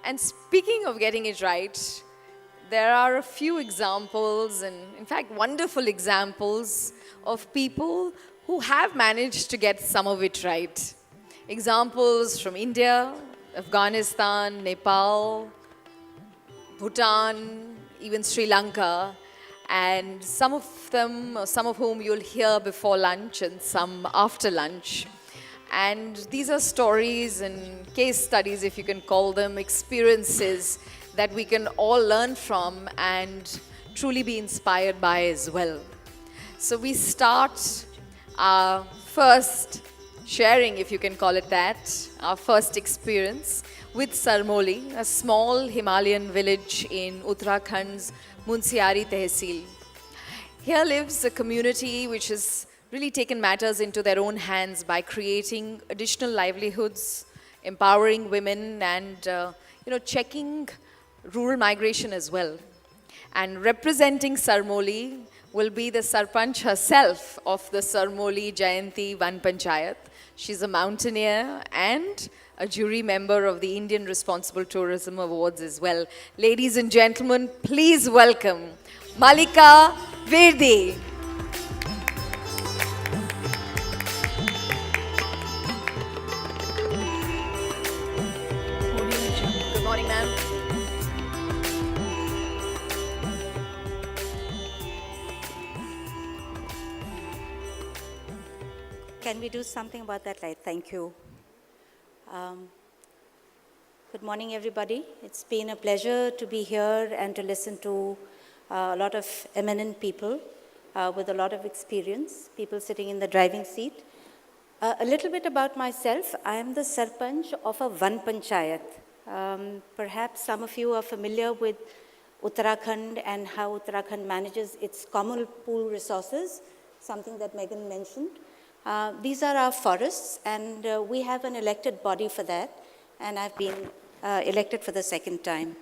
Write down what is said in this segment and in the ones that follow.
And speaking of getting it right, there are a few examples, and in fact, wonderful examples of people who have managed to get some of it right. Examples from India, Afghanistan, Nepal, Bhutan, even Sri Lanka, and some of them, some of whom you'll hear before lunch and some after lunch. And these are stories and case studies, if you can call them, experiences that we can all learn from and truly be inspired by as well. So we start our first sharing, if you can call it that, our first experience with Sarmoli, a small Himalayan village in Uttarakhand's Munsiari Tehsil. Here lives a community which has really taken matters into their own hands by creating additional livelihoods, empowering women, and checking rural migration as well. And representing Sarmoli will be the Sarpanch herself of the Sarmoli Jayanti Van Panchayat. She's a mountaineer and a jury member of the Indian Responsible Tourism Awards as well. Ladies and gentlemen, please welcome Malika Virdi. Good morning, ma'am. Can we do something about that light? Thank you. Good morning, everybody. It's been a pleasure to be here and to listen to a lot of eminent people with a lot of experience, people sitting in the driving seat. A little bit about myself. I am the Sarpanch of a Van Panchayat. Perhaps some of you are familiar with Uttarakhand and how Uttarakhand manages its communal pool resources, something that Megan mentioned. These are our forests, and we have an elected body for that, and I've been elected for the second time.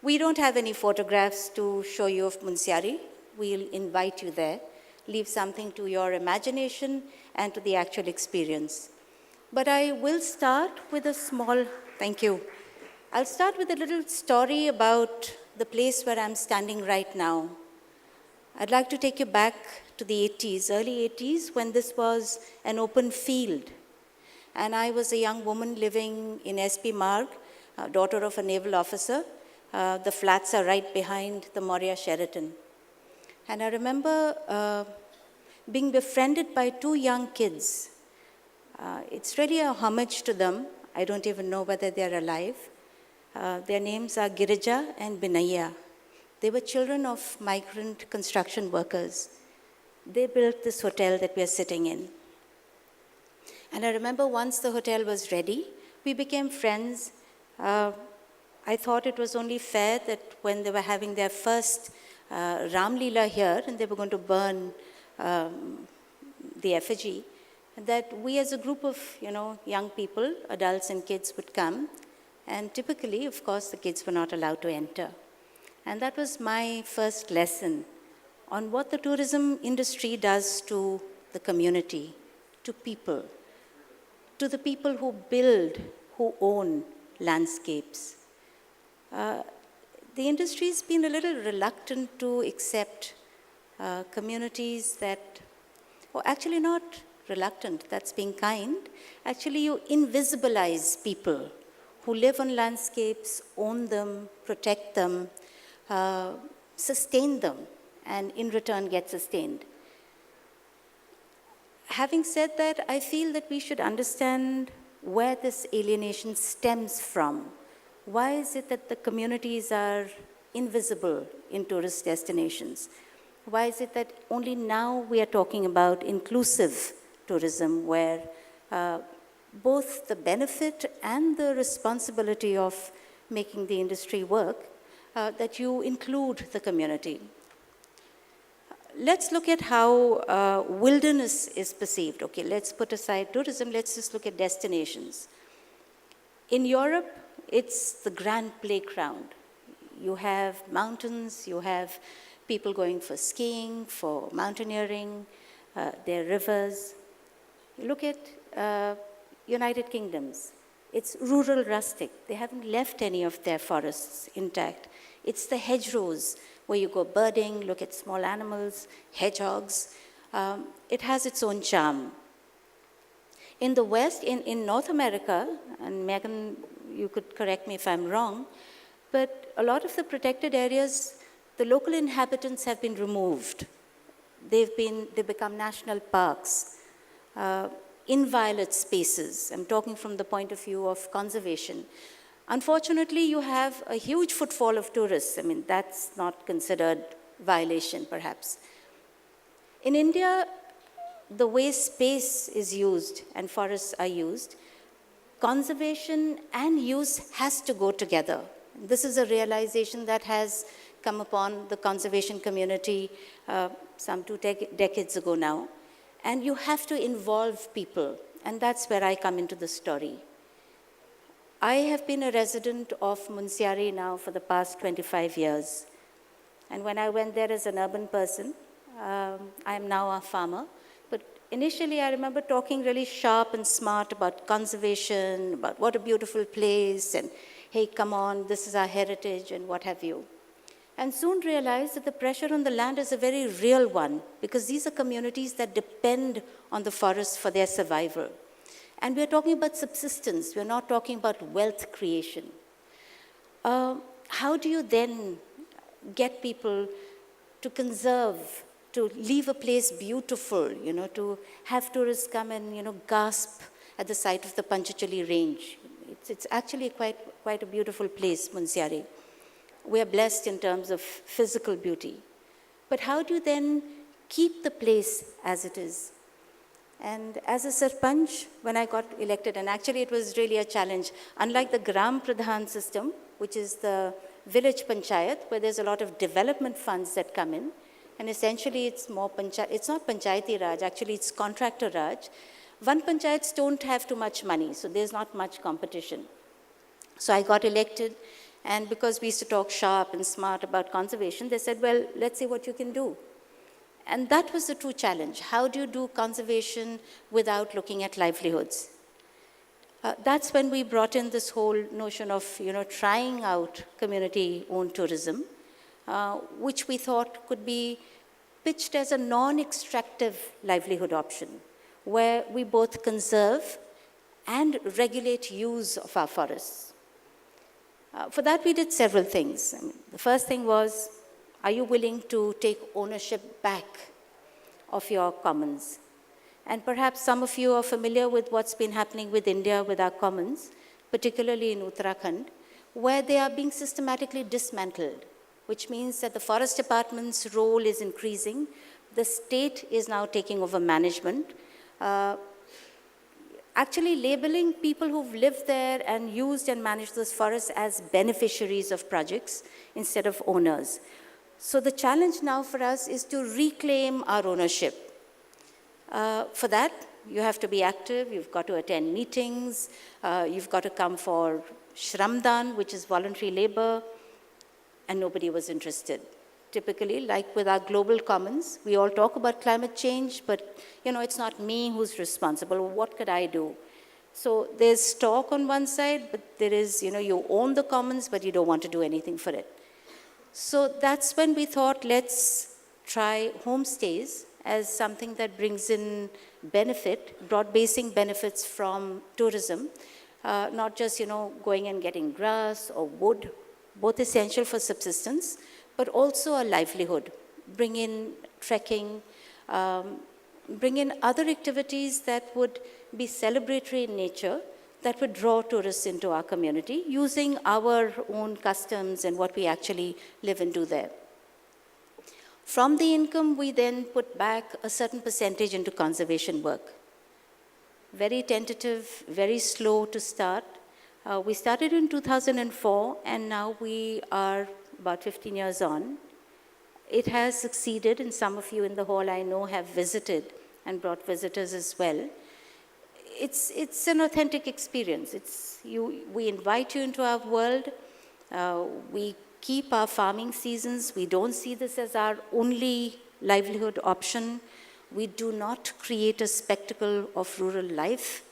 We don't have any photographs to show you of Munsiari. We'll invite you there, leave something to your imagination and to the actual experience. But I will start with a small, thank you. I'll start with a little story about the place where I'm standing right now. I'd like to take you back to the 80s, early 80s, when this was an open field. And I was a young woman living in SP Marg, daughter of a naval officer. The flats are right behind the Moria Sheraton. And I remember being befriended by two young kids. It's really a homage to them. I don't even know whether they're alive. Their names are Girija and Binaya. They were children of migrant construction workers. They built this hotel that we are sitting in. And I remember once the hotel was ready, we became friends. I thought it was only fair that when they were having their first Ram Leela here, and they were going to burn the effigy, that we as a group of young people, adults and kids, would come. And typically, of course, the kids were not allowed to enter. And that was my first lesson on what the tourism industry does to the community, to people, to the people who build, who own landscapes. The industry's been a little reluctant to accept communities that, or actually not reluctant, that's being kind. Actually, you invisibilize people who live on landscapes, own them, protect them, sustain them, and in return get sustained. Having said that, I feel that we should understand where this alienation stems from. Why is it that the communities are invisible in tourist destinations? Why is it that only now we are talking about inclusive tourism, where both the benefit and the responsibility of making the industry work, that you include the community? Let's look at how wilderness is perceived. Okay, let's put aside tourism, let's just look at destinations. In Europe, it's the grand playground. You have mountains, you have people going for skiing, for mountaineering, there are rivers. You look at United Kingdoms. It's rural rustic. They haven't left any of their forests intact. It's the hedgerows where you go birding, look at small animals, hedgehogs. It has its own charm. In the West, in North America, and Megan, you could correct me if I'm wrong, but a lot of the protected areas, the local inhabitants have been removed. They become national parks, inviolate spaces. I'm talking from the point of view of conservation. Unfortunately, you have a huge footfall of tourists. I mean, that's not considered violation, perhaps. In India, the way space is used and forests are used, conservation and use has to go together. This is a realization that has come upon the conservation community some 2 decades ago now. And you have to involve people, and that's where I come into the story. I have been a resident of Munsiari now for the past 25 years. And when I went there as an urban person, I am now a farmer. But initially, I remember talking really sharp and smart about conservation, about what a beautiful place, and hey, come on, this is our heritage, and what have you. And soon realized that the pressure on the land is a very real one, because these are communities that depend on the forest for their survival. And we're talking about subsistence, we're not talking about wealth creation. How do you then get people to conserve, to leave a place beautiful, to have tourists come and, gasp at the sight of the Panchachali range? It's actually quite a beautiful place, Munsiari. We are blessed in terms of physical beauty. But how do you then keep the place as it is? And as a Sarpanch, when I got elected, and actually it was really a challenge, unlike the Gram Pradhan system, which is the village panchayat, where there's a lot of development funds that come in, and essentially it's more it's not panchayati raj, actually it's contractor raj. One panchayats don't have too much money, so there's not much competition. So I got elected, and because we used to talk sharp and smart about conservation, they said, well, let's see what you can do. And that was the true challenge. How do you do conservation without looking at livelihoods? That's when we brought in this whole notion of, trying out community-owned tourism, which we thought could be pitched as a non-extractive livelihood option, where we both conserve and regulate use of our forests. For that, we did several things. The first thing was, are you willing to take ownership back of your commons? And perhaps some of you are familiar with what's been happening with India, with our commons, particularly in Uttarakhand, where they are being systematically dismantled, which means that the forest department's role is increasing. The state is now taking over management, actually labeling people who've lived there and used and managed those forests as beneficiaries of projects instead of owners. So the challenge now for us is to reclaim our ownership. For that, you have to be active, you've got to attend meetings, you've got to come for Shramdan, which is voluntary labor, and nobody was interested. Typically, like with our global commons, we all talk about climate change, but it's not me who's responsible. What could I do? So there's talk on one side, but there is, you own the commons, but you don't want to do anything for it. So that's when we thought, let's try homestays as something that brings in broad-basing benefits from tourism, not just, going and getting grass or wood, both essential for subsistence, but also a livelihood. Bring in trekking, bring in other activities that would be celebratory in nature, that would draw tourists into our community, using our own customs and what we actually live and do there. From the income, we then put back a certain percentage into conservation work. Very tentative, very slow to start. We started in 2004, and now we are about 15 years on. It has succeeded, and some of you in the hall I know have visited and brought visitors as well. It's an authentic experience. We invite you into our world. We keep our farming seasons. We don't see this as our only livelihood option. We do not create a spectacle of rural life.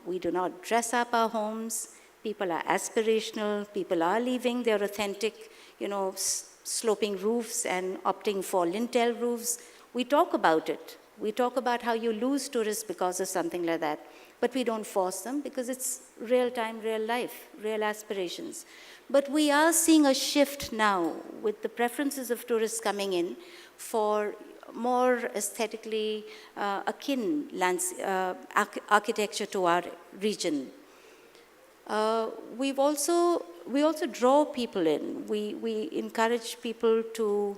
We do not dress up our homes. People are aspirational. People are leaving their authentic, sloping roofs and opting for lintel roofs. We talk about it. We talk about how you lose tourists because of something like that. But we don't force them because it's real time, real life, real aspirations. But we are seeing a shift now with the preferences of tourists coming in for more aesthetically akin architecture to our region. We also draw people in. We encourage people to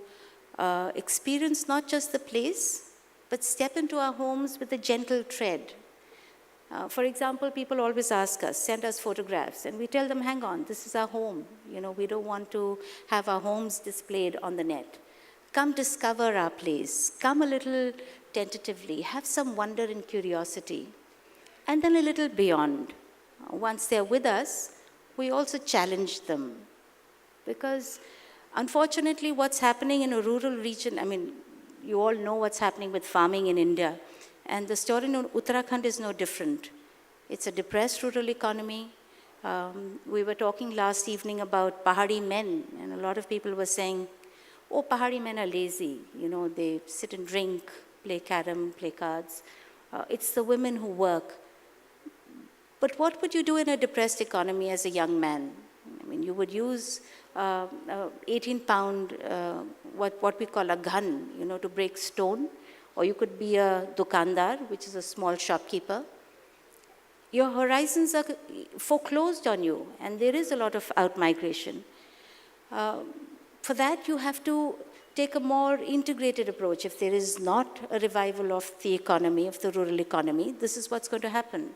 experience not just the place, but step into our homes with a gentle tread. For example, people always ask us, send us photographs, and we tell them, hang on, this is our home. We don't want to have our homes displayed on the net. Come discover our place. Come a little tentatively. Have some wonder and curiosity. And then a little beyond. Once they're with us, we also challenge them. Because unfortunately, what's happening in a rural region, you all know what's happening with farming in India. And the story in Uttarakhand is no different. It's a depressed rural economy. We were talking last evening about Pahari men, and a lot of people were saying, oh, Pahari men are lazy. They sit and drink, play carom, play cards. It's the women who work. But what would you do in a depressed economy as a young man? You would use 18-pound, what we call a gun, to break stone. Or you could be a dukandar, which is a small shopkeeper. Your horizons are foreclosed on you, and there is a lot of out-migration. For that, you have to take a more integrated approach. If there is not a revival of the economy, of the rural economy, this is what's going to happen.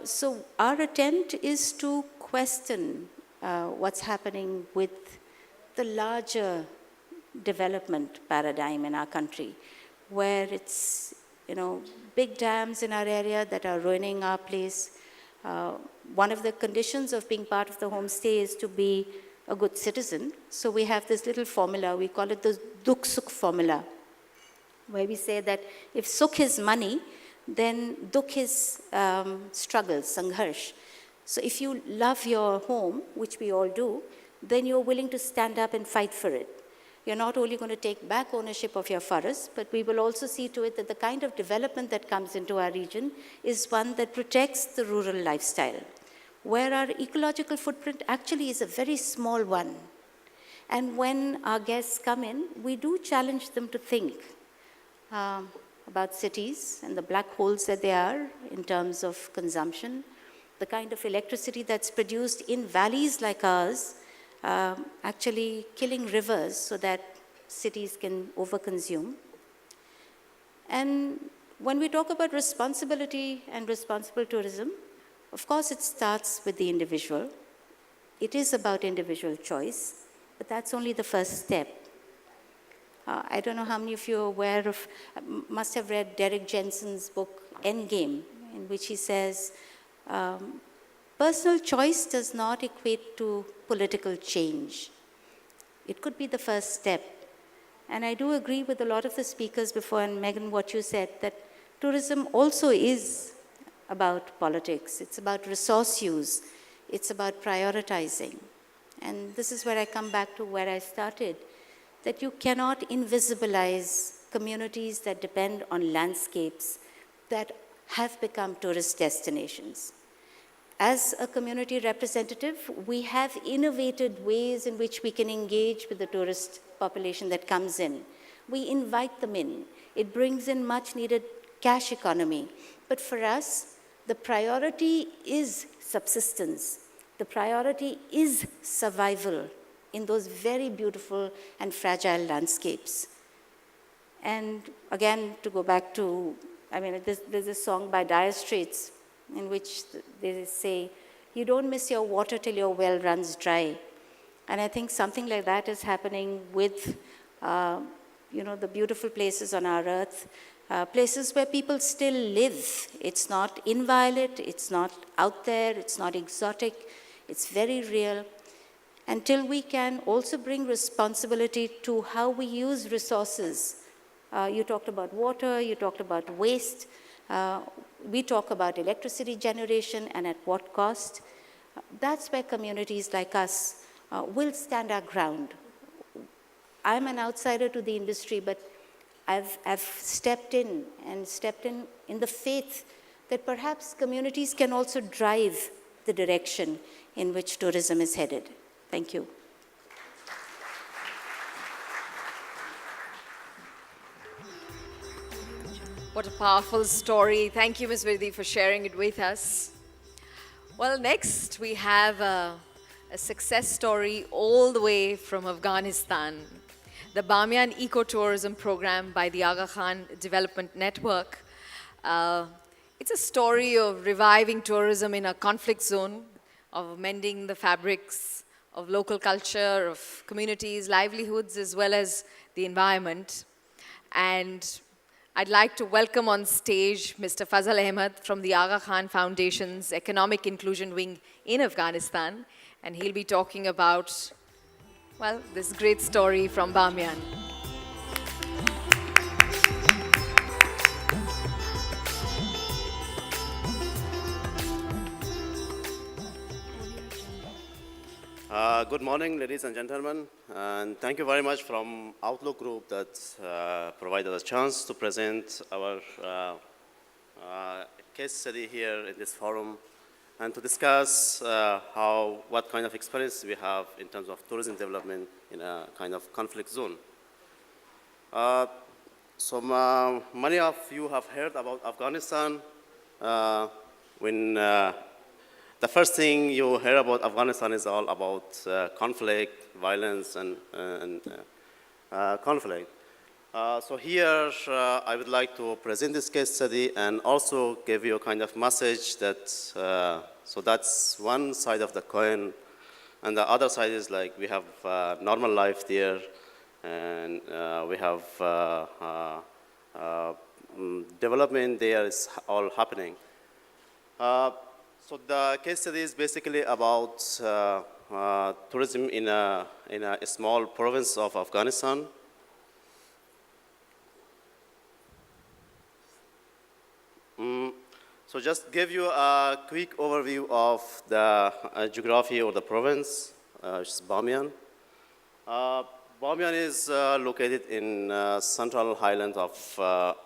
So our attempt is to question what's happening with the larger development paradigm in our country, where it's, big dams in our area that are ruining our place. One of the conditions of being part of the homestay is to be a good citizen. So we have this little formula, we call it the Dukh-Sukh formula, where we say that if Sukh is money, then Dukh is struggle, sangharsh. So if you love your home, which we all do, then you're willing to stand up and fight for it. You're not only going to take back ownership of your forests, but we will also see to it that the kind of development that comes into our region is one that protects the rural lifestyle, where our ecological footprint actually is a very small one. And when our guests come in, we do challenge them to think about cities and the black holes that they are in terms of consumption, the kind of electricity that's produced in valleys like ours, actually killing rivers so that cities can overconsume. And when we talk about responsibility and responsible tourism, of course it starts with the individual. It is about individual choice, but that's only the first step. I don't know how many of you are aware of, must have read Derek Jensen's book, Endgame, in which he says, personal choice does not equate to political change. It could be the first step. And I do agree with a lot of the speakers before, and Megan, what you said, that tourism also is about politics. It's about resource use. It's about prioritizing. And this is where I come back to where I started, that you cannot invisibilize communities that depend on landscapes that have become tourist destinations. As a community representative, we have innovated ways in which we can engage with the tourist population that comes in. We invite them in. It brings in much needed cash economy. But for us, the priority is subsistence. The priority is survival in those very beautiful and fragile landscapes. And again, to go back to, there's a song by Dire Straits in which they say, you don't miss your water till your well runs dry. And I think something like that is happening with, the beautiful places on our earth, places where people still live. It's not inviolate, it's not out there, it's not exotic, it's very real. Until we can also bring responsibility to how we use resources. You talked about water, you talked about waste. We talk about electricity generation and at what cost. That's where communities like us will stand our ground. I'm an outsider to the industry, but I've stepped in in the faith that perhaps communities can also drive the direction in which tourism is headed. Thank you. What a powerful story. Thank you, Ms. Virdi, for sharing it with us. Well, next we have a success story all the way from Afghanistan. The Bamiyan Ecotourism Program by the Aga Khan Development Network. It's a story of reviving tourism in a conflict zone, of mending the fabrics of local culture, of communities, livelihoods, as well as the environment. And I'd like to welcome on stage Mr. Fazal Ahmed from the Aga Khan Foundation's Economic Inclusion Wing in Afghanistan. And he'll be talking about, well, this great story from Bamiyan. Good morning, ladies and gentlemen, and thank you very much from Outlook Group that provided us a chance to present our case study here in this forum and to discuss what kind of experience we have in terms of tourism development in a kind of conflict zone. Many of you have heard about Afghanistan. When the first thing you hear about Afghanistan is all about conflict, violence, and conflict. So here, I would like to present this case study and also give you a kind of message that, so that's one side of the coin, and the other side is like we have normal life there, and we have development there is all happening. So the case study is basically about tourism in a small province of Afghanistan. So just give you a quick overview of the geography of the province, which is Bamiyan. Bamiyan is located in central highland of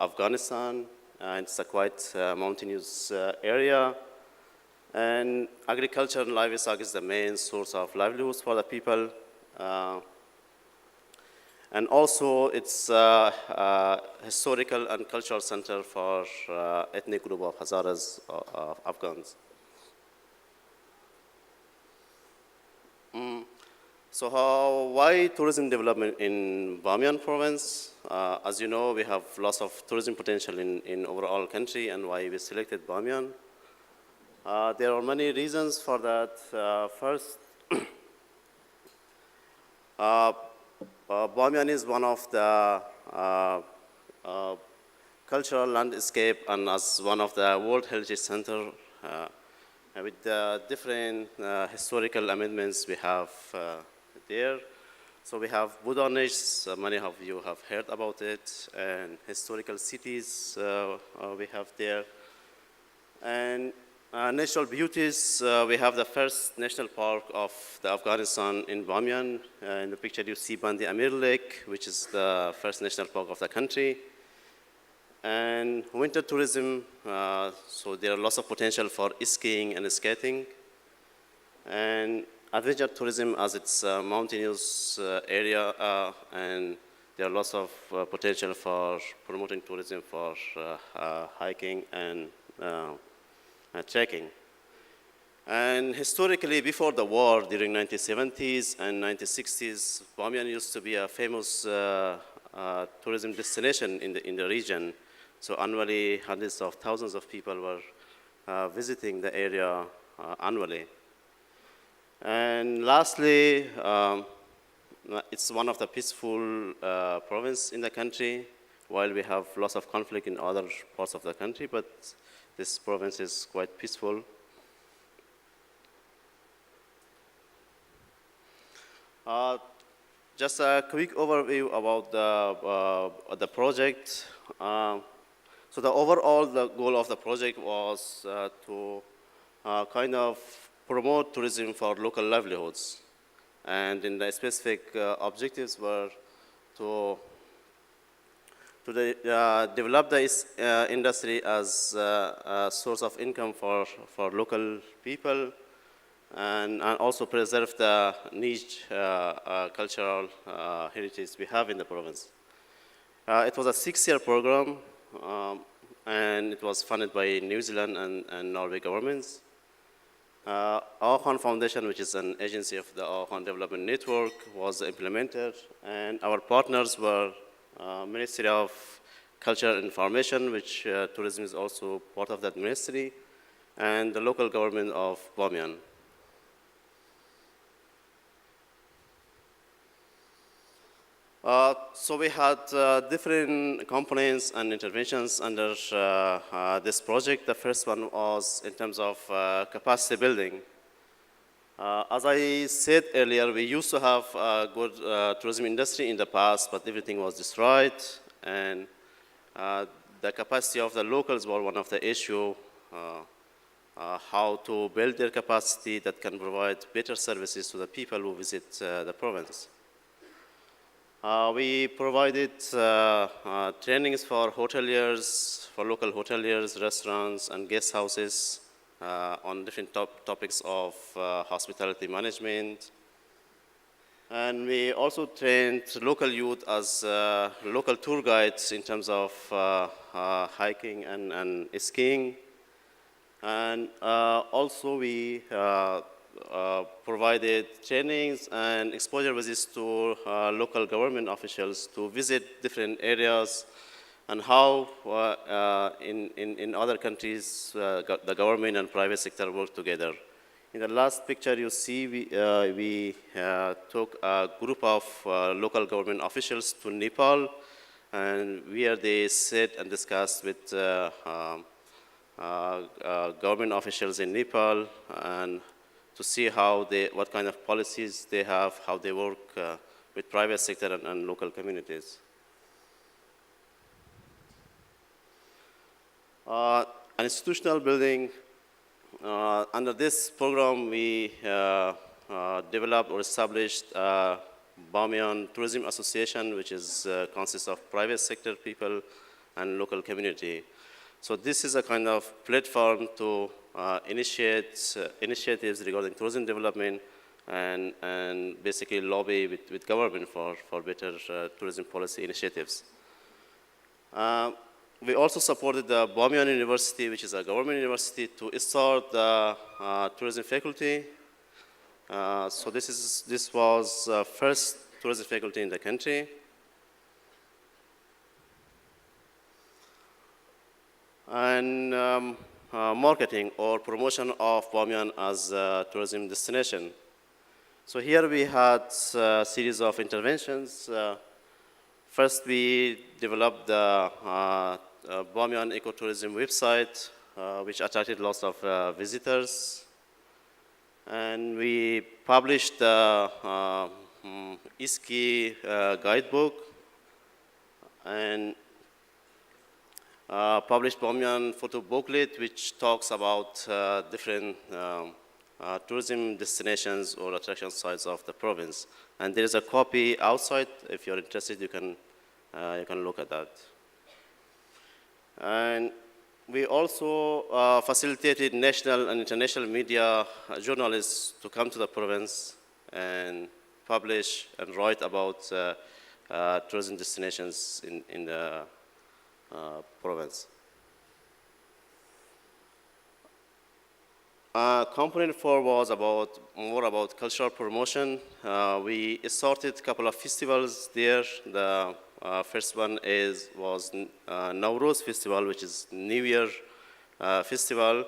Afghanistan, and it's a quite mountainous area. And agriculture and livestock is the main source of livelihoods for the people. And also, it's a historical and cultural center for ethnic group of Hazaras Afghans. So why tourism development in Bamiyan province? As you know, we have lots of tourism potential in overall country, and why we selected Bamiyan. There are many reasons for that. First, Bamiyan is one of the cultural landscape and as one of the World Heritage Center with the different historical amendments we have there. So we have Buddha niches, many of you have heard about it, and historical cities we have there. And natural beauties, we have the first national park of the Afghanistan in Bamiyan. In the picture you see Bandi Amir Lake, which is the first national park of the country. And winter tourism, so there are lots of potential for skiing and skating. And adventure tourism, as it's a mountainous area, and there are lots of potential for promoting tourism for hiking and trekking. And historically, before the war, during 1970s and 1960s, Bamiyan used to be a famous tourism destination in the region. So annually, hundreds of thousands of people were visiting the area annually. And lastly, it's one of the peaceful province in the country, while we have lots of conflict in other parts of the country, but this province is quite peaceful. Just a quick overview about the project. So the overall the goal of the project was to kind of promote tourism for local livelihoods. And in the specific objectives were to develop the industry as a source of income for local people, and also preserve the niche cultural heritage we have in the province. It was a 6-year program, and it was funded by New Zealand and Norway governments. Our Foundation, which is an agency of the Our Development Network, was implemented, and our partners were Ministry of Culture and Information, which tourism is also part of that ministry, and the local government of Bamiyan. So we had different components and interventions under this project. The first one was in terms of capacity building. As I said earlier, we used to have a good tourism industry in the past, but everything was destroyed, and the capacity of the locals were one of the issues, how to build their capacity that can provide better services to the people who visit the province. We provided trainings for hoteliers, for local hoteliers, restaurants, and guest houses on different topics of hospitality management. And we also trained local youth as local tour guides in terms of hiking and skiing. And also we provided trainings and exposure visits to local government officials to visit different areas and how in other countries the government and private sector work together. In the last picture you see, we took a group of local government officials to Nepal, and where they sat and discussed with government officials in Nepal, and to see how what kind of policies they have, how they work with private sector and local communities. An institutional building. Under this program, we developed or established Bamiyan Tourism Association, which consists of private sector people and local community. So this is a kind of platform to initiate initiatives regarding tourism development and basically lobby with government for better tourism policy initiatives. We also supported the Bamiyan University, which is a government university, to start the tourism faculty. So this was first tourism faculty in the country. And marketing or promotion of Bamiyan as a tourism destination. So here we had a series of interventions. First, we developed the Bamiyan ecotourism website, which attracted lots of visitors. And we published the ISKI guidebook, and published Bamiyan photo booklet, which talks about different tourism destinations or attraction sites of the province. And there is a copy outside. If you're interested, you can look at that. And we also facilitated national and international media journalists to come to the province and publish and write about tourism destinations in the province. Component 4 was more about cultural promotion. We started a couple of festivals there. The first one was Nowruz Festival, which is New Year festival.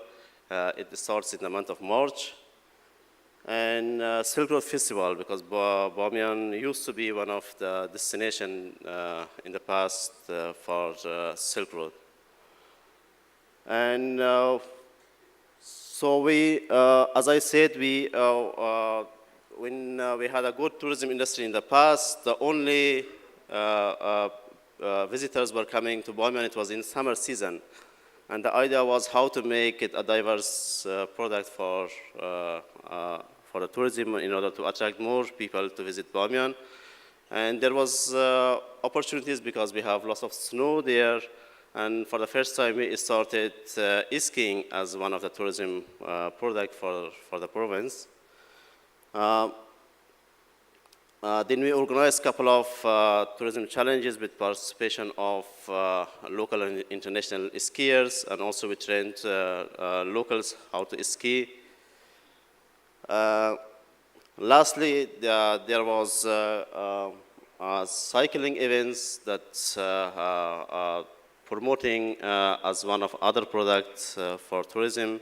It starts in the month of March. And Silk Road Festival, because Bamiyan used to be one of the destinations in the past for Silk Road. And so we, as I said, when we had a good tourism industry in the past, the only visitors were coming to Bamiyan, it was in summer season. And the idea was how to make it a diverse product for the tourism in order to attract more people to visit Bamiyan. And there was opportunities because we have lots of snow there. And for the first time, we started skiing as one of the tourism product for the province. Then we organized a couple of tourism challenges with participation of local and international skiers, and also we trained locals how to ski. Lastly, there was cycling events that promoting as one of other products for tourism,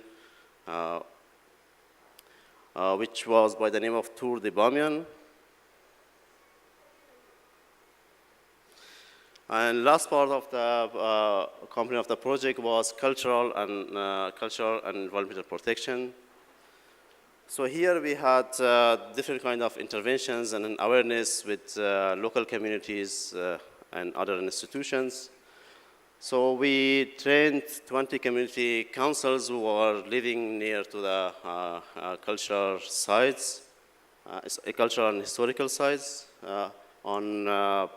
which was by the name of Tour de Bamiyan. And last part of the company of the project was cultural and environmental protection. So here we had different kind of interventions and an awareness with local communities and other institutions. So we trained 20 community councils who are living near to the cultural sites, cultural and historical sites, on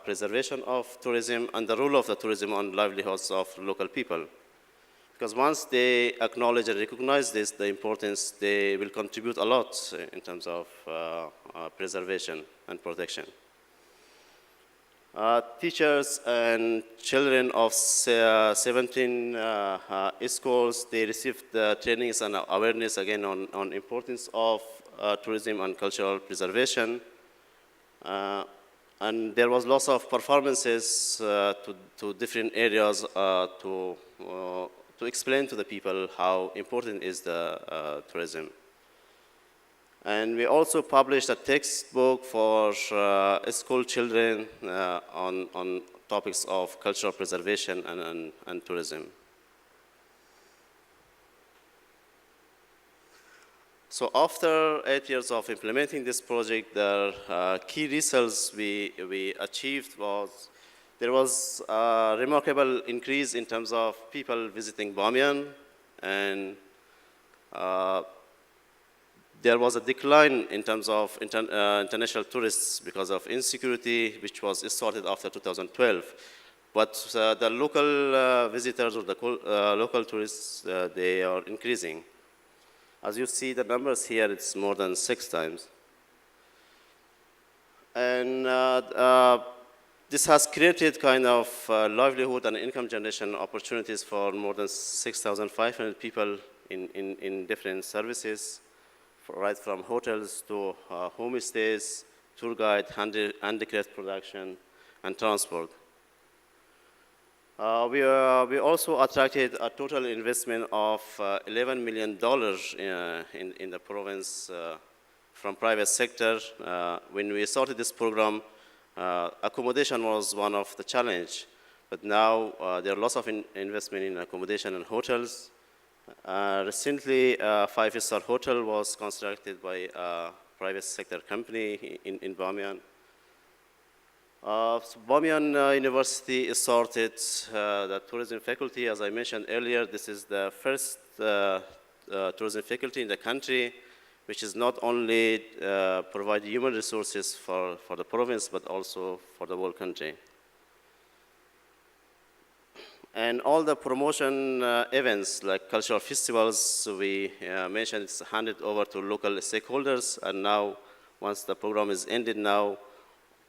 preservation of tourism and the role of the tourism on livelihoods of local people. Because once they acknowledge and recognize this, the importance, they will contribute a lot in terms of preservation and protection. Teachers and children of 17 schools, they received trainings and awareness again on importance of tourism and cultural preservation. And there was lots of performances to different areas to explain to the people how important is the tourism. And we also published a textbook for school children on topics of cultural preservation and tourism. So after 8 years of implementing this project, the key results we achieved was there was a remarkable increase in terms of people visiting Bamiyan, and there was a decline in terms of international tourists because of insecurity, which was started after 2012. But the local visitors or the local tourists, they are increasing. As you see the numbers here, it's more than 6 times. And this has created kind of livelihood and income generation opportunities for more than 6,500 people in different services, right from hotels to homestays, tour guide, handicraft production, and transport. We also attracted a total investment of $11 million in the province from private sector. When we started this program, accommodation was one of the challenge, but now there are lots of investment in accommodation and hotels. Recently, a 5-star hotel was constructed by a private sector company in Bamiyan. So Bamiyan University started the tourism faculty. As I mentioned earlier, this is the first tourism faculty in the country, which is not only provide human resources for the province, but also for the whole country. And all the promotion events, like cultural festivals, we mentioned it's handed over to local stakeholders, and now, once the program is ended now,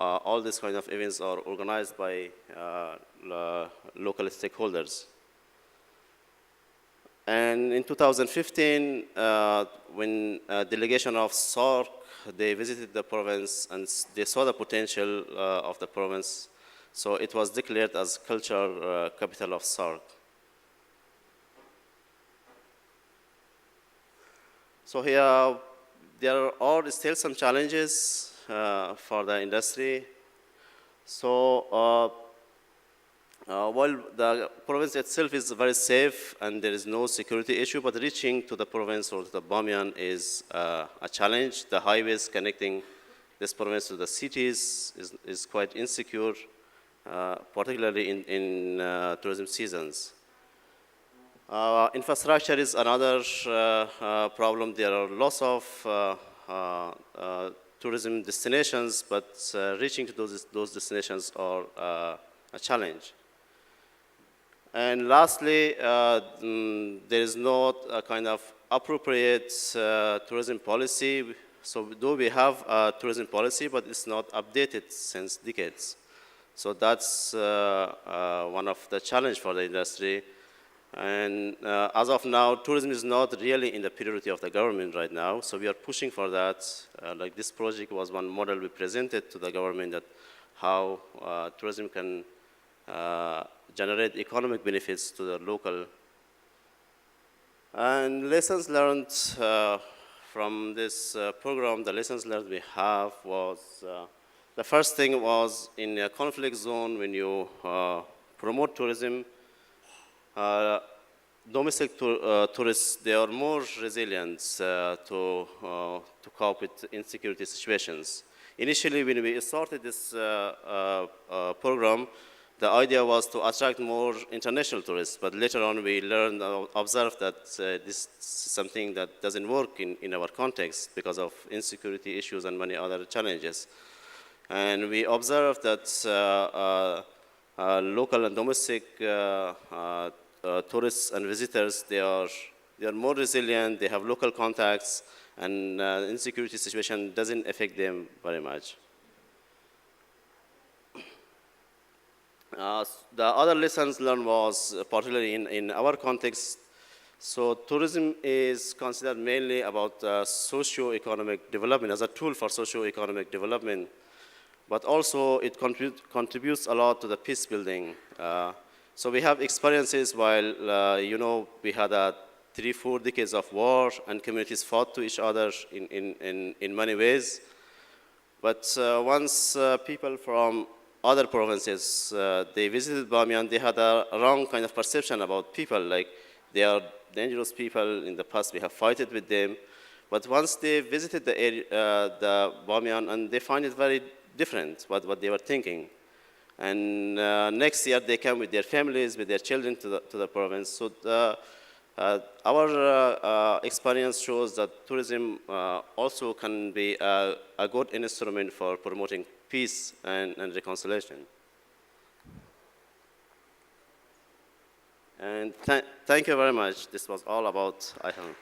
all these kind of events are organized by local stakeholders. And in 2015, when a delegation of SARC, they visited the province and they saw the potential of the province, so it was declared as cultural capital of SARC. So here, there are still some challenges for the industry. So while the province itself is very safe and there is no security issue, but reaching to the province or to the Bamiyan is a challenge. The highways connecting this province to the cities is quite insecure, particularly in tourism seasons. Infrastructure is another problem. There are lots of tourism destinations, but reaching to those destinations are a challenge. And lastly, there is not a kind of appropriate tourism policy. So though we have a tourism policy, but it's not updated since decades. So that's one of the challenge for the industry. And as of now, tourism is not really in the priority of the government right now. So we are pushing for that. Like this project was one model we presented to the government, that how tourism can generate economic benefits to the local. And lessons learned from this program, the lessons learned we have was, the first thing was in a conflict zone, when you promote tourism, domestic tourists, they are more resilient to cope with insecurity situations. Initially, when we started this program, the idea was to attract more international tourists, but later on we learned, observed that this is something that doesn't work in our context because of insecurity issues and many other challenges. And we observed that local and domestic tourists and visitors, they are more resilient, they have local contacts, and insecurity situation doesn't affect them very much. The other lessons learned was, particularly in our context, so tourism is considered mainly about socio-economic development, as a tool for socio-economic development, but also it contributes a lot to the peace building. So we have experiences while, we had 3-4 decades of war and communities fought to each other in many ways. But once people from other provinces, they visited Bamiyan, they had a wrong kind of perception about people, like they are dangerous people. In the past, we have fought with them. But once they visited the area, the Bamiyan, and they find it very different, what they were thinking. And next year, they come with their families, with their children to the province. So our experience shows that tourism also can be a good instrument for promoting peace and reconciliation. And thank you very much. This was all about IHELM.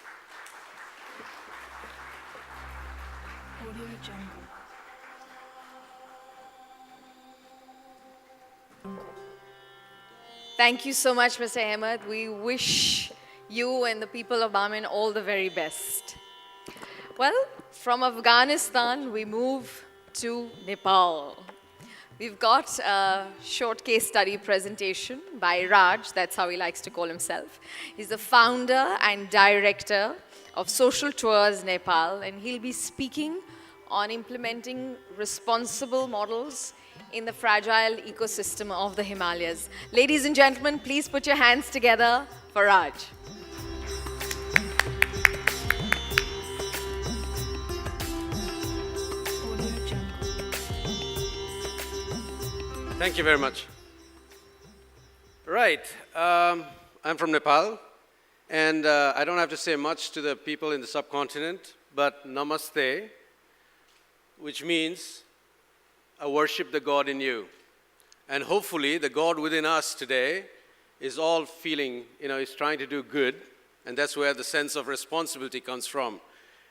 Thank you so much, Mr. Ahmed. We wish you and the people of Bamiyan all the very best. Well, from Afghanistan, we move to Nepal. We've got a short case study presentation by Raj, that's how he likes to call himself. He's the founder and director of Social Tours Nepal, and he'll be speaking on implementing responsible models in the fragile ecosystem of the Himalayas. Ladies and gentlemen, please put your hands together for Raj. Thank you very much. Right, I'm from Nepal, and I don't have to say much to the people in the subcontinent, but namaste, which means I worship the God in you. And hopefully the God within us today is all feeling, is trying to do good, and that's where the sense of responsibility comes from.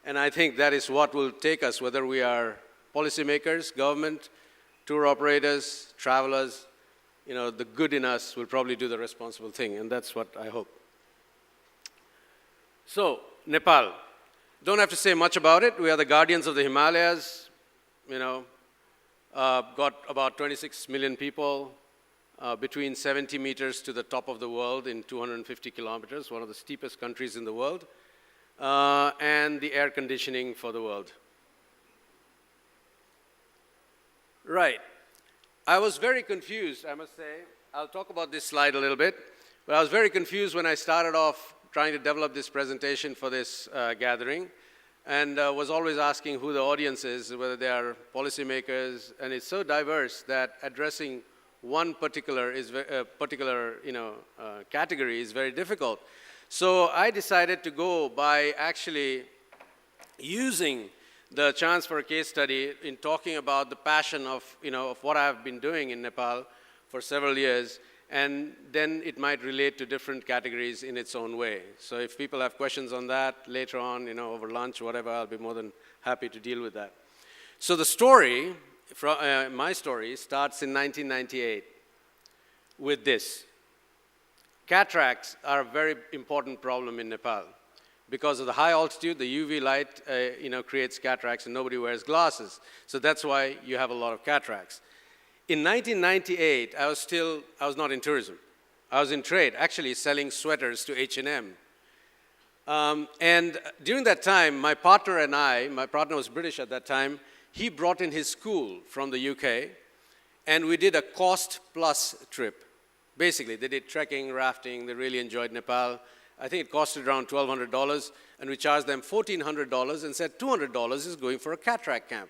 And I think that is what will take us, whether we are policymakers, government, tour operators, travelers, the good in us will probably do the responsible thing, and that's what I hope. So, Nepal. Don't have to say much about it. We are the guardians of the Himalayas, got about 26 million people, between 70 meters to the top of the world in 250 kilometers, one of the steepest countries in the world, and the air conditioning for the world. Right. I was very confused, I must say. I'll talk about this slide a little bit, but I was very confused when I started off trying to develop this presentation for this gathering, and was always asking who the audience is, whether they are policymakers, and it's so diverse that addressing one particular category is very difficult. So I decided to go by actually using the chance for a case study in talking about the passion of what I've been doing in Nepal for several years, and then it might relate to different categories in its own way. So if people have questions on that later on, over lunch, whatever, I'll be more than happy to deal with that. So the story, my story, starts in 1998 with this. Cataracts are a very important problem in Nepal. Because of the high altitude, the UV light, creates cataracts, and nobody wears glasses. So that's why you have a lot of cataracts. In 1998, I was not in tourism. I was in trade, actually selling sweaters to H&M. And during that time, my partner and I, my partner was British at that time, he brought in his school from the UK, and we did a cost-plus trip. Basically, they did trekking, rafting, they really enjoyed Nepal. I think it costed around $1,200, and we charged them $1,400 and said $200 is going for a cataract camp.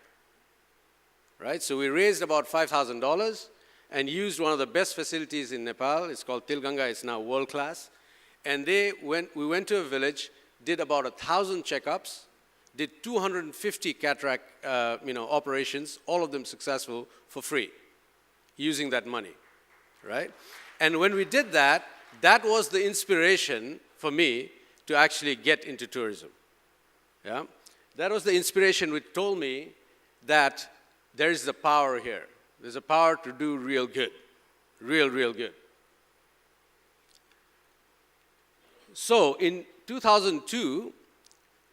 Right? So we raised about $5,000 and used one of the best facilities in Nepal. It's called Tilganga. It's now world class. And we went to a village, did about 1,000 checkups, did 250 cataract operations, all of them successful for free, using that money. Right? And when we did that, that was the inspiration for me to actually get into tourism. Yeah? That was the inspiration which told me that there is the power here. There's a power to do real good, real good. So in 2002,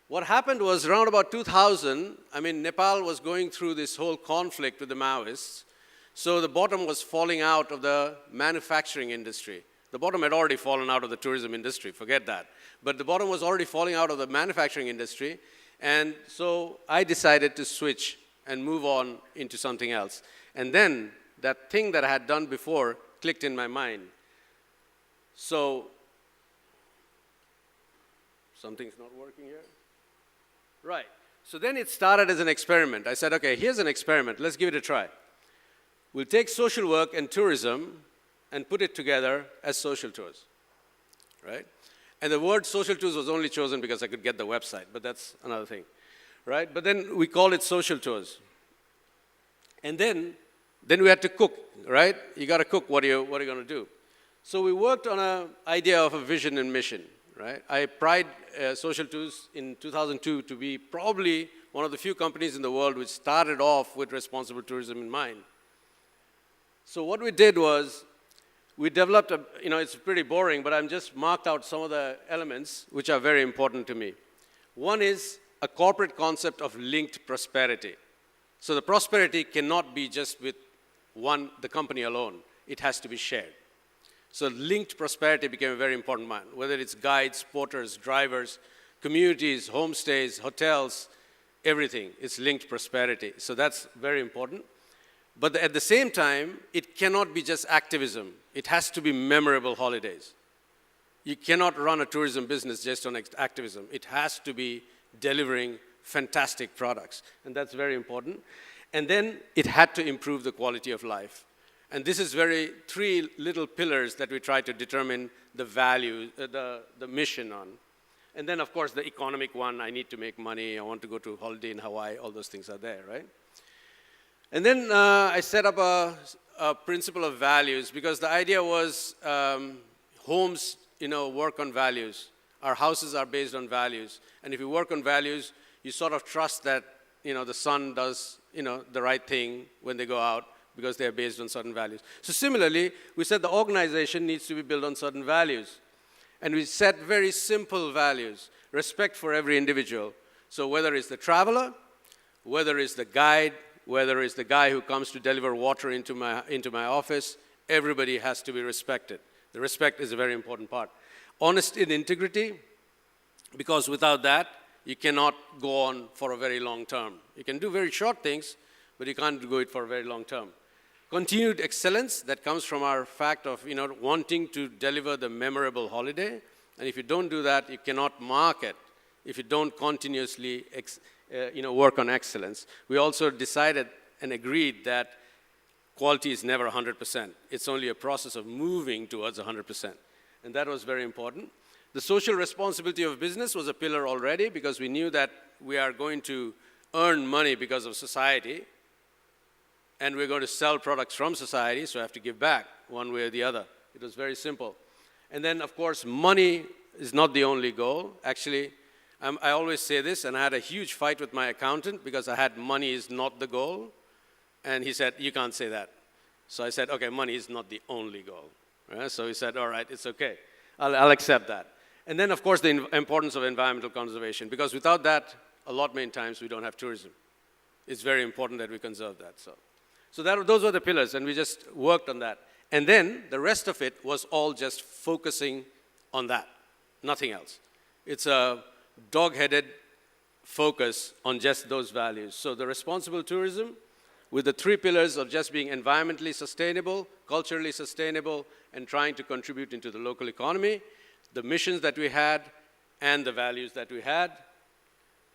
what happened was around about 2000, Nepal was going through this whole conflict with the Maoists. So the bottom was falling out of the manufacturing industry. The bottom had already fallen out of the tourism industry, forget that. But the bottom was already falling out of the manufacturing industry, and so I decided to switch and move on into something else. And then that thing that I had done before clicked in my mind. So, something's not working here? Right. So then it started as an experiment. I said, okay, here's an experiment, let's give it a try. We'll take social work and tourism and put it together as social tours, right? And the word social tours was only chosen because I could get the website, but that's another thing, right? But then we called it social tours. And then we had to cook, right? You got to cook, what are you going to do? So we worked on an idea of a vision and mission, right? I pride social tours in 2002 to be probably one of the few companies in the world which started off with responsible tourism in mind. So what we did was, we developed it's pretty boring, but I'm just marked out some of the elements which are very important to me. One is a corporate concept of linked prosperity. So the prosperity cannot be just with the company alone. It has to be shared. So linked prosperity became a very important one, whether it's guides, porters, drivers, communities, homestays, hotels, everything. It's linked prosperity. So that's very important. But at the same time, it cannot be just activism. It has to be memorable holidays. You cannot run a tourism business just on activism. It has to be delivering fantastic products, and that's very important. And then it had to improve the quality of life. And this is three little pillars that we try to determine the value, the mission on. And then, of course, the economic one, I need to make money, I want to go to holiday in Hawaii, all those things are there, right? And then I set up a principle of values, because the idea was homes, work on values. Our houses are based on values. And if you work on values, you sort of trust that, the son does, the right thing when they go out, because they're based on certain values. So similarly, we said the organization needs to be built on certain values. And we set very simple values, respect for every individual. So whether it's the traveler, whether it's the guide, whether it's the guy who comes to deliver water into my office, everybody has to be respected. The respect is a very important part. Honesty and integrity, because without that, you cannot go on for a very long term. You can do very short things, but you can't do it for a very long term. Continued excellence, that comes from our fact of wanting to deliver the memorable holiday. And if you don't do that, you cannot market if you don't continuously work on excellence. We also decided and agreed that quality is never 100%. It's only a process of moving towards 100%. And that was very important. The social responsibility of business was a pillar already because we knew that we are going to earn money because of society, and we're going to sell products from society, so I have to give back one way or the other. It was very simple. And then, of course, money is not the only goal. Actually, I always say this, and I had a huge fight with my accountant because I had money is not the goal. And he said, you can't say that. So I said, okay, money is not the only goal. Right? So he said, all right, it's okay. I'll accept that. And then, of course, the importance of environmental conservation, because without that, a lot many times we don't have tourism. It's very important that we conserve that. So those were the pillars, and we just worked on that. And then the rest of it was all just focusing on that, nothing else. It's a dog-headed focus on just those values. So the responsible tourism with the three pillars of just being environmentally sustainable, culturally sustainable, and trying to contribute into the local economy, the missions that we had, and the values that we had.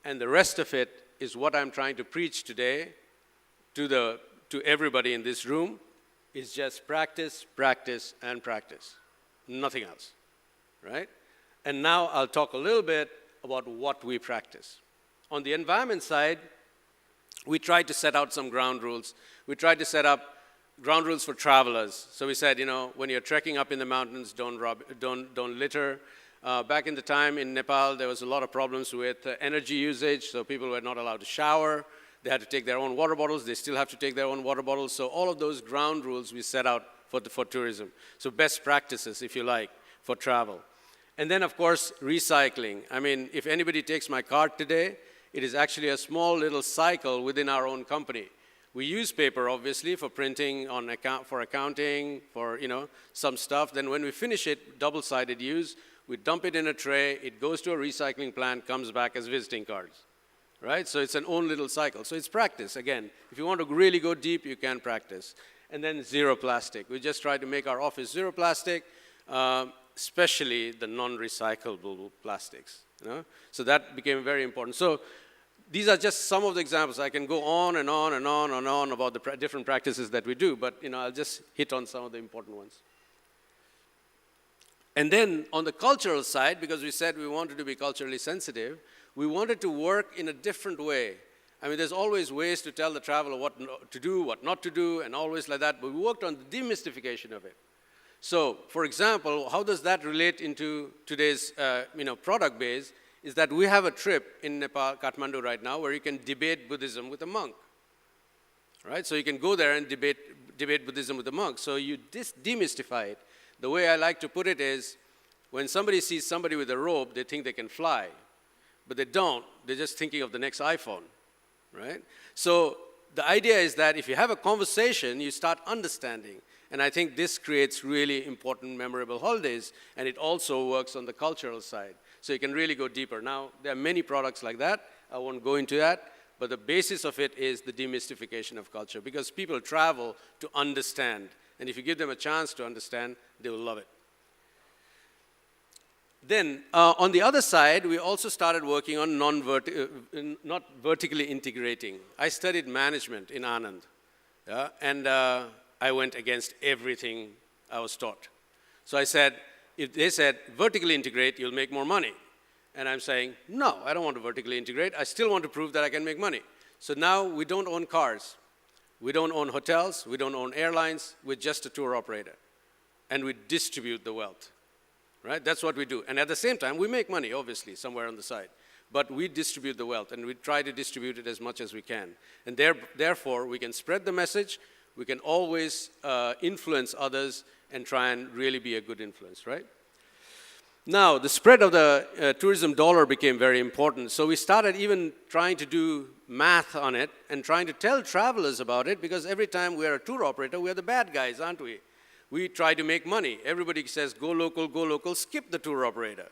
And the rest of it is what I'm trying to preach today to everybody in this room, is just practice, practice, and practice. Nothing else, right? And now I'll talk a little bit about what we practice. On the environment side, we tried to set out some ground rules. We tried to set up ground rules for travelers. So we said, when you're trekking up in the mountains, don't litter. Back in the time in Nepal, there was a lot of problems with energy usage, so people were not allowed to shower. They had to take their own water bottles. They still have to take their own water bottles. So all of those ground rules we set out for tourism. So best practices, if you like, for travel. And then, of course, recycling. I mean, if anybody takes my card today, it is actually a small little cycle within our own company. We use paper, obviously, for printing, for accounting, for some stuff. Then when we finish it, double-sided use, we dump it in a tray. It goes to a recycling plant, comes back as visiting cards. Right? So it's an own little cycle. So it's practice. Again, if you want to really go deep, you can practice. And then zero plastic. We just try to make our office zero plastic, especially the non-recyclable plastics. So that became very important. So these are just some of the examples. I can go on and on and on and on about the different practices that we do, but I'll just hit on some of the important ones. And then on the cultural side, because we said we wanted to be culturally sensitive, we wanted to work in a different way. I mean, there's always ways to tell the traveler what to do, what not to do, and always like that, but we worked on the demystification of it. So, for example, how does that relate into today's product base is that we have a trip in Nepal, Kathmandu right now, where you can debate Buddhism with a monk. Right? So you can go there and debate Buddhism with a monk. So you demystify it. The way I like to put it is, when somebody sees somebody with a robe, they think they can fly. But they don't. They're just thinking of the next iPhone, right? So the idea is that if you have a conversation, you start understanding. And I think this creates really important, memorable holidays, and it also works on the cultural side. So you can really go deeper. Now, there are many products like that. I won't go into that. But the basis of it is the demystification of culture, because people travel to understand. And if you give them a chance to understand, they will love it. Then, on the other side, we also started working on not vertically integrating. I studied management in Anand, and I went against everything I was taught. So I said, if they said, vertically integrate, you'll make more money. And I'm saying, no, I don't want to vertically integrate. I still want to prove that I can make money. So now we don't own cars. We don't own hotels. We don't own airlines. We're just a tour operator. And we distribute the wealth. Right? That's what we do. And at the same time, we make money, obviously, somewhere on the side. But we distribute the wealth, and we try to distribute it as much as we can. And therefore, we can spread the message. We can always influence others and try and really be a good influence, right? Now, the spread of the tourism dollar became very important. So we started even trying to do math on it and trying to tell travelers about it, because every time we are a tour operator, we are the bad guys, aren't we? We try to make money. Everybody says, go local, skip the tour operator,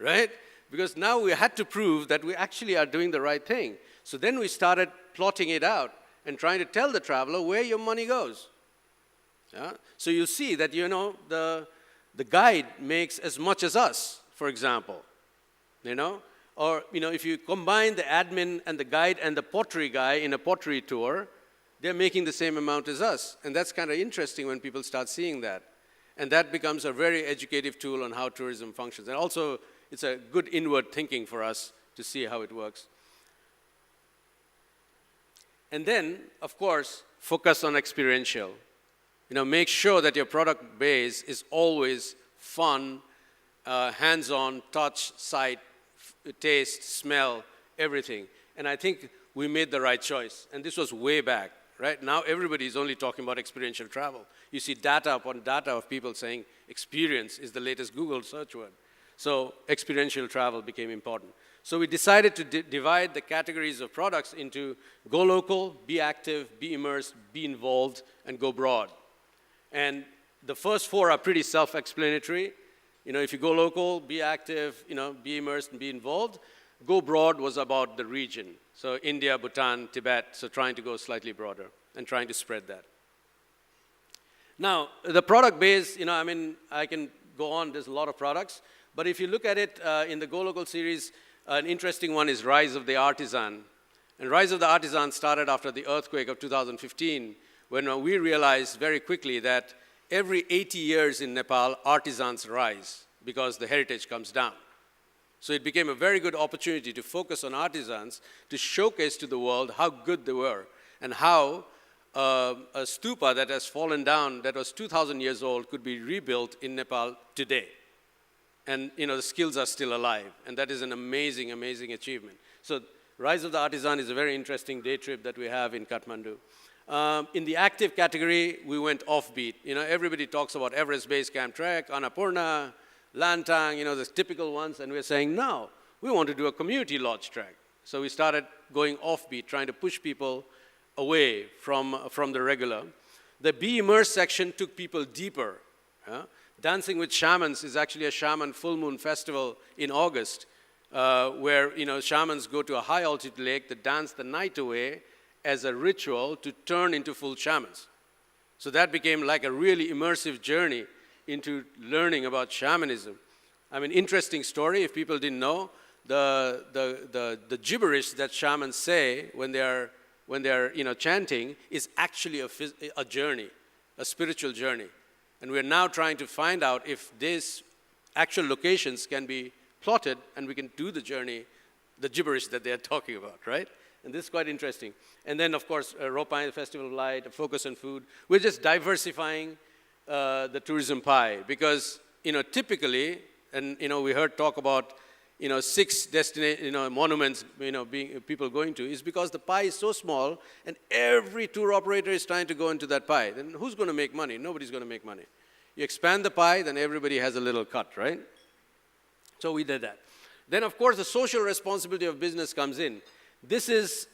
right? Because now we had to prove that we actually are doing the right thing. So then we started plotting it out and trying to tell the traveler where your money goes. Yeah? So you see that, the guide makes as much as us, for example, Or, if you combine the admin and the guide and the pottery guy in a pottery tour, they're making the same amount as us. And that's kind of interesting when people start seeing that. And that becomes a very educative tool on how tourism functions. And also, it's a good inward thinking for us to see how it works. And then, of course, focus on experiential. Make sure that your product base is always fun, hands-on, touch, sight, taste, smell, everything. And I think we made the right choice. And this was way back, right? Now everybody is only talking about experiential travel. You see data upon data of people saying experience is the latest Google search word. So experiential travel became important. So we decided to divide the categories of products into go local, be active, be immersed, be involved, and go broad. And the first four are pretty self-explanatory. If you go local, be active, be immersed and be involved. Go broad was about the region. So India, Bhutan, Tibet, so trying to go slightly broader and trying to spread that. Now, the product base, I can go on, there's a lot of products. But if you look at it in the Go Local series, an interesting one is Rise of the Artisan. And Rise of the Artisan started after the earthquake of 2015, when we realized very quickly that every 80 years in Nepal, artisans rise because the heritage comes down. So it became a very good opportunity to focus on artisans, to showcase to the world how good they were, and how a stupa that has fallen down, that was 2,000 years old, could be rebuilt in Nepal today. And the skills are still alive, and that is an amazing, amazing achievement. So Rise of the Artisan is a very interesting day trip that we have in Kathmandu. In the active category, we went offbeat. Everybody talks about Everest Base Camp Trek, Annapurna, Lantang, the typical ones, and we're saying, no, we want to do a community lodge trek. So we started going offbeat, trying to push people away from the regular. The Be Immersed section took people deeper. Dancing with Shamans is actually a shaman full moon festival in August, where shamans go to a high altitude lake that dance the night away as a ritual to turn into full shamans. So that became like a really immersive journey into learning about shamanism. Interesting story, if people didn't know, the gibberish that shamans say when they're chanting is actually a journey, a spiritual journey. And we're now trying to find out if these actual locations can be plotted and we can do the journey, the gibberish that they're talking about, right? And this is quite interesting. And then, of course, Ropai, the Festival of Light, a focus on food. We're just diversifying the tourism pie because, typically, and, we heard talk about, 6 monuments, being people going to, is because the pie is so small and every tour operator is trying to go into that pie. Then who's going to make money? Nobody's going to make money. You expand the pie, then everybody has a little cut, right? So we did that. Then, of course, the social responsibility of business comes in. This is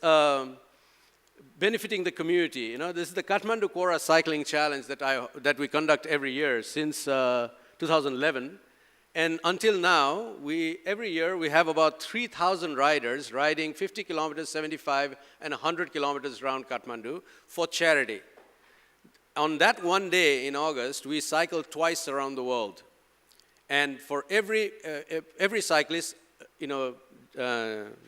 benefiting the community. This is the Kathmandu Kora Cycling Challenge that we conduct every year since 2011. And until now, every year we have about 3,000 riders riding 50 kilometers, 75, and 100 kilometers around Kathmandu for charity. On that one day in August, we cycle twice around the world. And for every cyclist,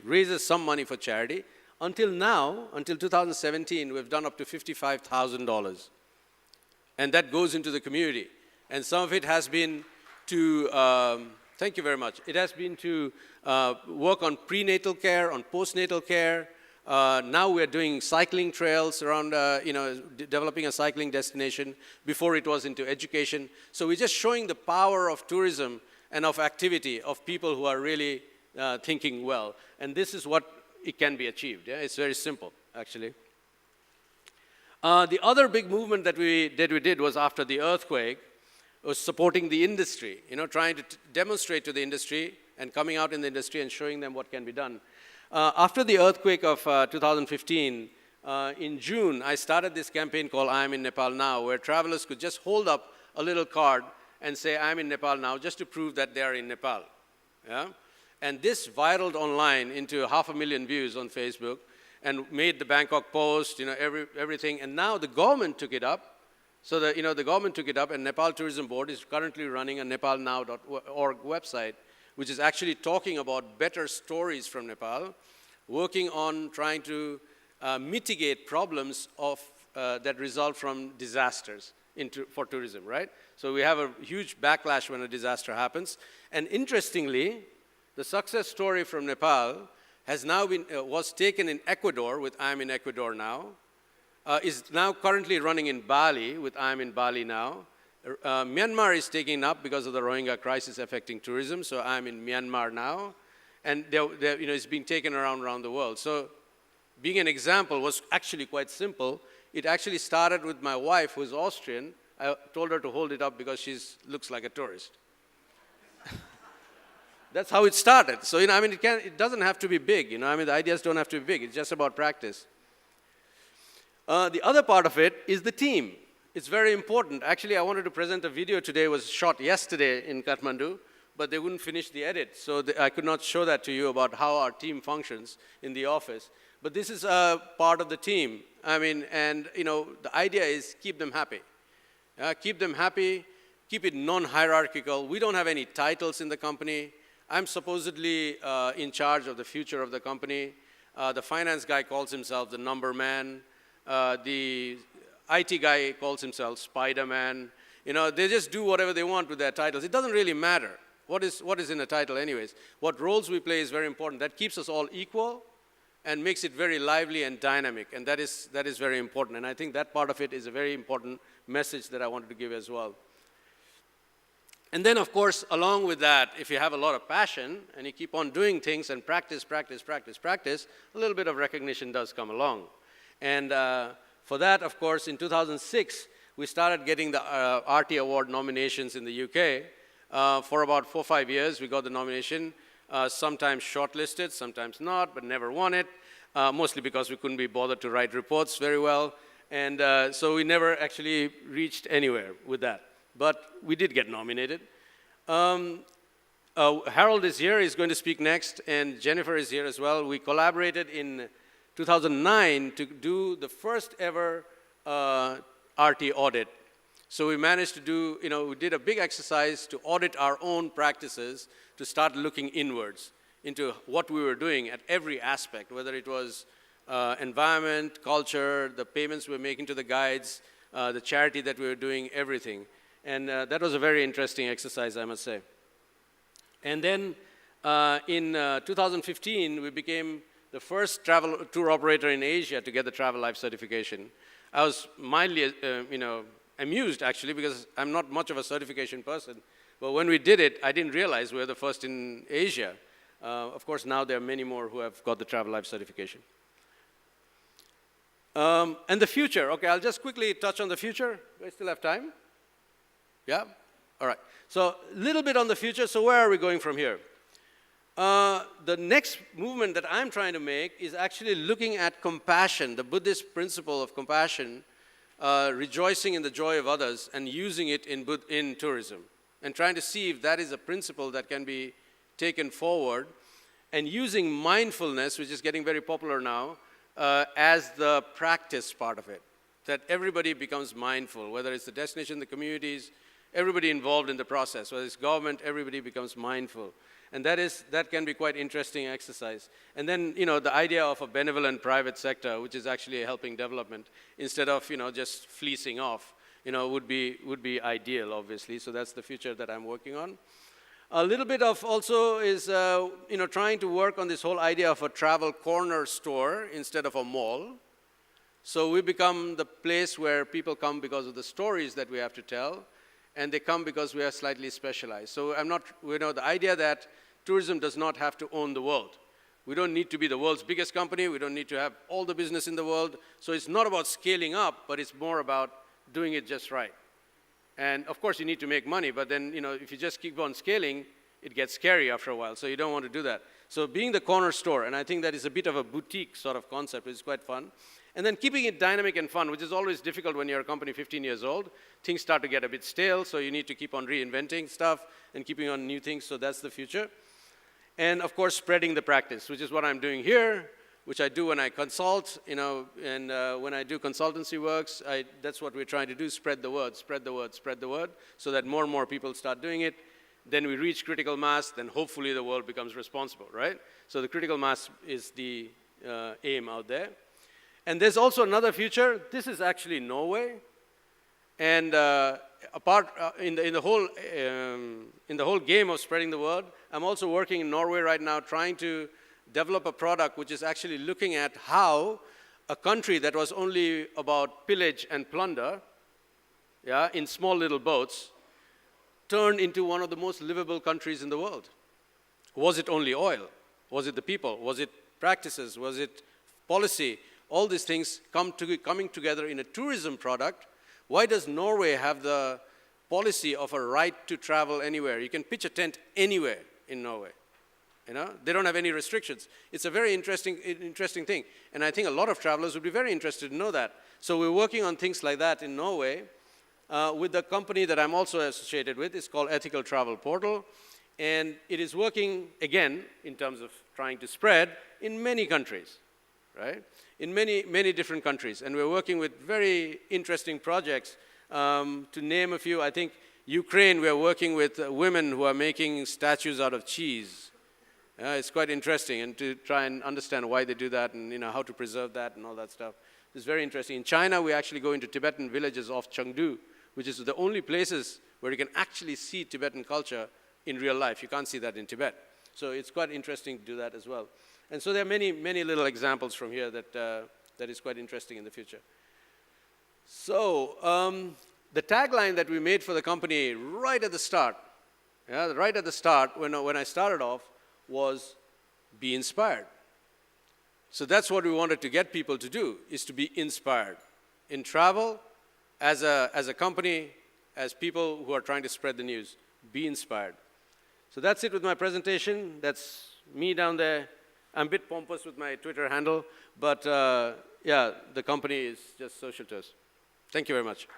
raises some money for charity. Until now, until 2017, we've done up to $55,000. And that goes into the community. And some of it has been to, thank you very much. It has been to work on prenatal care, on postnatal care. Now we're doing cycling trails around, developing a cycling destination. Before it was into education. So we're just showing the power of tourism and of activity of people who are really thinking well. And this is what it can be achieved. Yeah? It's very simple, actually. The other big movement that we did was after the earthquake, was supporting the industry, trying to demonstrate to the industry and coming out in the industry and showing them what can be done. After the earthquake of 2015, in June, I started this campaign called I Am in Nepal Now, where travelers could just hold up a little card and say, I am in Nepal now, just to prove that they are in Nepal. Yeah? And this viraled online into 500,000 views on Facebook and made the Bangkok Post, everything. And now the government took it up. So the government took it up, and Nepal Tourism Board is currently running a nepalnow.org website, which is actually talking about better stories from Nepal, working on trying to mitigate problems that result from disasters for tourism, right? So we have a huge backlash when a disaster happens. And interestingly, the success story from Nepal has now was taken in Ecuador with I'm in Ecuador now, is now currently running in Bali with I'm in Bali now. Myanmar is taking up because of the Rohingya crisis affecting tourism, so I'm in Myanmar now. And it's being taken around the world. So being an example was actually quite simple. It actually started with my wife, who's Austrian. I told her to hold it up because she looks like a tourist. That's how it started. So, it doesn't have to be big, the ideas don't have to be big. It's just about practice. The other part of it is the team. It's very important. Actually, I wanted to present a video today. It was shot yesterday in Kathmandu, but they wouldn't finish the edit. So I could not show that to you about how our team functions in the office. But this is a part of the team. The idea is keep them happy. Keep them happy, keep it non-hierarchical. We don't have any titles in the company. I'm supposedly in charge of the future of the company. The finance guy calls himself the number man. The IT guy calls himself Spider-Man. They just do whatever they want with their titles. It doesn't really matter what is in a title anyways. What roles we play is very important. That keeps us all equal and makes it very lively and dynamic. And that is very important. And I think that part of it is a very important message that I wanted to give as well. And then, of course, along with that, if you have a lot of passion and you keep on doing things and practice, a little bit of recognition does come along. And for that, of course, in 2006, we started getting the RT Award nominations in the UK. For about 4 or 5 years, we got the nomination, sometimes shortlisted, sometimes not, but never won it, mostly because we couldn't be bothered to write reports very well. And so we never actually reached anywhere with that. But we did get nominated. Harold is here, he's going to speak next, and Jennifer is here as well. We collaborated in 2009 to do the first ever RT audit. So we managed to do, we did a big exercise to audit our own practices to start looking inwards into what we were doing at every aspect, whether it was environment, culture, the payments we were making to the guides, the charity that we were doing, everything. And that was a very interesting exercise, I must say. And then in 2015, we became the first travel tour operator in Asia to get the Travel Life certification. I was mildly, amused, actually, because I'm not much of a certification person. But when we did it, I didn't realize we were the first in Asia. Of course, now there are many more who have got the Travel Life certification. And the future. Okay, I'll just quickly touch on the future. Do I still have time? Yeah? All right. So a little bit on the future. So where are we going from here? The next movement that I'm trying to make is actually looking at compassion, the Buddhist principle of compassion, rejoicing in the joy of others and using it in tourism, and trying to see if that is a principle that can be taken forward, and using mindfulness, which is getting very popular now, as the practice part of it, that everybody becomes mindful, whether it's the destination, the communities, everybody involved in the process, whether it's government, everybody becomes mindful. And that can be quite interesting exercise. And then, the idea of a benevolent private sector, which is actually helping development, instead of, just fleecing off, would be ideal, obviously. So that's the future that I'm working on. A little bit of also is, trying to work on this whole idea of a travel corner store instead of a mall. So we become the place where people come because of the stories that we have to tell, and they come because we are slightly specialized. So the idea that tourism does not have to own the world. We don't need to be the world's biggest company. We don't need to have all the business in the world. So it's not about scaling up, but it's more about doing it just right. And of course, you need to make money, but then, if you just keep on scaling, it gets scary after a while. So you don't want to do that. So being the corner store, and I think that is a bit of a boutique sort of concept, which is quite fun. And then keeping it dynamic and fun, which is always difficult when you're a company 15 years old. Things start to get a bit stale, so you need to keep on reinventing stuff and keeping on new things, so that's the future. And of course, spreading the practice, which is what I'm doing here, which I do when I consult, and when I do consultancy works, that's what we're trying to do, spread the word, so that more and more people start doing it. Then we reach critical mass, then hopefully the world becomes responsible, right? So the critical mass is the aim out there. And there's also another future. This is actually Norway. And in the whole game of spreading the word, I'm also working in Norway right now trying to develop a product which is actually looking at how a country that was only about pillage and plunder, yeah, in small little boats, turned into one of the most livable countries in the world. Was it only oil? Was it the people? Was it practices? Was it policy? All these things coming together in a tourism product. Why does Norway have the policy of a right to travel anywhere? You can pitch a tent anywhere in Norway. You know, they don't have any restrictions. It's a very interesting thing. And I think a lot of travelers would be very interested to know that. So we're working on things like that in Norway with the company that I'm also associated with. It's called Ethical Travel Portal. And it is working, again, in terms of trying to spread in many countries, right? In many, many different countries. And we're working with very interesting projects. To name a few, I think Ukraine, we're working with women who are making statues out of cheese. It's quite interesting, and to try and understand why they do that and how to preserve that and all that stuff. It's very interesting. In China, we actually go into Tibetan villages off Chengdu, which is the only places where you can actually see Tibetan culture in real life. You can't see that in Tibet. So it's quite interesting to do that as well. And so there are many, many little examples from here that is quite interesting in the future. So the tagline that we made for the company right at the start, when I started off, was be inspired. So that's what we wanted to get people to do, is to be inspired. In travel, as a company, as people who are trying to spread the news, be inspired. So that's it with my presentation. That's me down there. I'm a bit pompous with my Twitter handle, but yeah, the company is just social to us. Thank you very much.